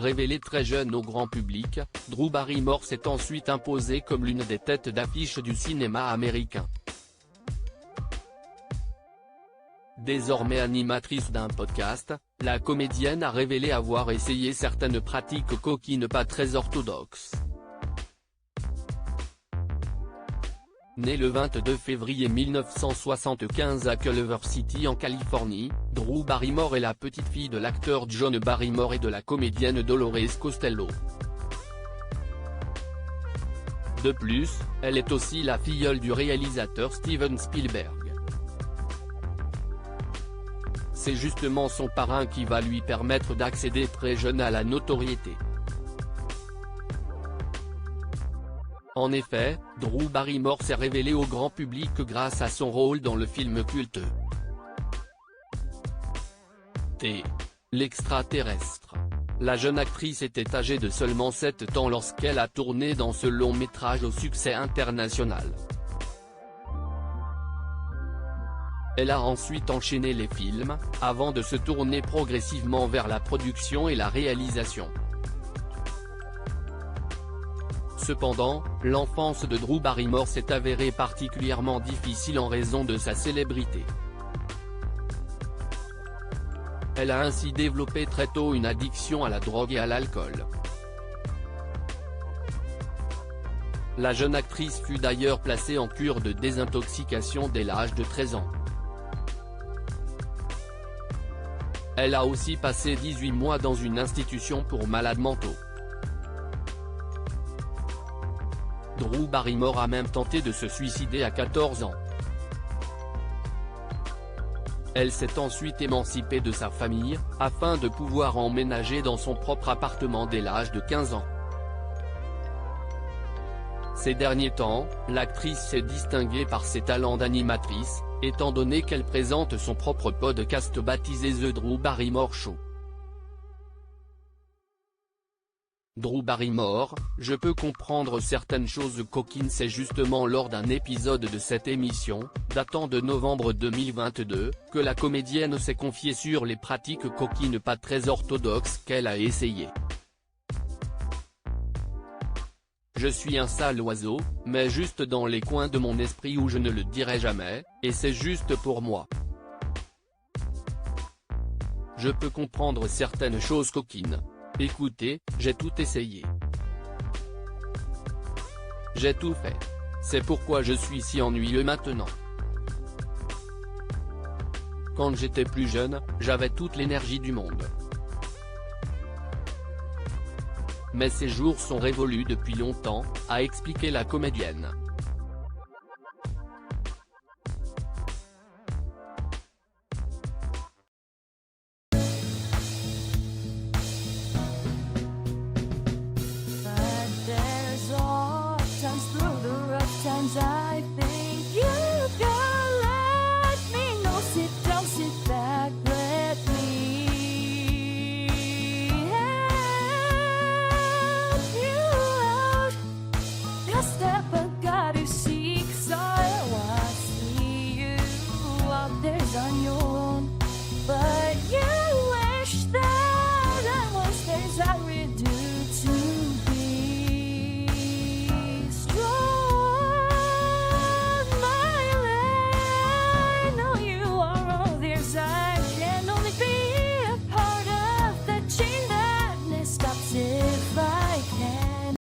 révélée très jeune au grand public, Drew Barrymore s'est ensuite imposée comme l'une des têtes d'affiche du cinéma américain. Désormais animatrice d'un podcast, la comédienne a révélé avoir essayé certaines pratiques coquines pas très orthodoxes. Née le 22 février 1975 à Culver City en Californie, Drew Barrymore est la petite-fille de l'acteur John Barrymore et de la comédienne Dolores Costello. De plus, elle est aussi la filleule du réalisateur Steven Spielberg. C'est justement son parrain qui va lui permettre d'accéder très jeune à la notoriété. En effet, Drew Barrymore s'est révélée au grand public grâce à son rôle dans le film culte T. L'extraterrestre. La jeune actrice était âgée de seulement 7 ans lorsqu'elle a tourné dans ce long métrage au succès international. Elle a ensuite enchaîné les films, avant de se tourner progressivement vers la production et la réalisation. Cependant, l'enfance de Drew Barrymore s'est avérée particulièrement difficile en raison de sa célébrité. Elle a ainsi développé très tôt une addiction à la drogue et à l'alcool. La jeune actrice fut d'ailleurs placée en cure de désintoxication dès l'âge de 13 ans. Elle a aussi passé 18 mois dans une institution pour malades mentaux. Drew Barrymore a même tenté de se suicider à 14 ans. Elle s'est ensuite émancipée de sa famille, afin de pouvoir emménager dans son propre appartement dès l'âge de 15 ans. Ces derniers temps, l'actrice s'est distinguée par ses talents d'animatrice, étant donné qu'elle présente son propre podcast baptisé The Drew Barrymore Show. Drew Barrymore, je peux comprendre certaines choses coquines. C'est justement lors d'un épisode de cette émission, datant de novembre 2022, que la comédienne s'est confiée sur les pratiques coquines pas très orthodoxes qu'elle a essayées. Je suis un sale oiseau, mais juste dans les coins de mon esprit où je ne le dirai jamais, et c'est juste pour moi. Je peux comprendre certaines choses coquines. Écoutez, j'ai tout essayé. J'ai tout fait. C'est pourquoi je suis si ennuyeux maintenant. Quand j'étais plus jeune, j'avais toute l'énergie du monde. Mais ces jours sont révolus depuis longtemps, a expliqué la comédienne.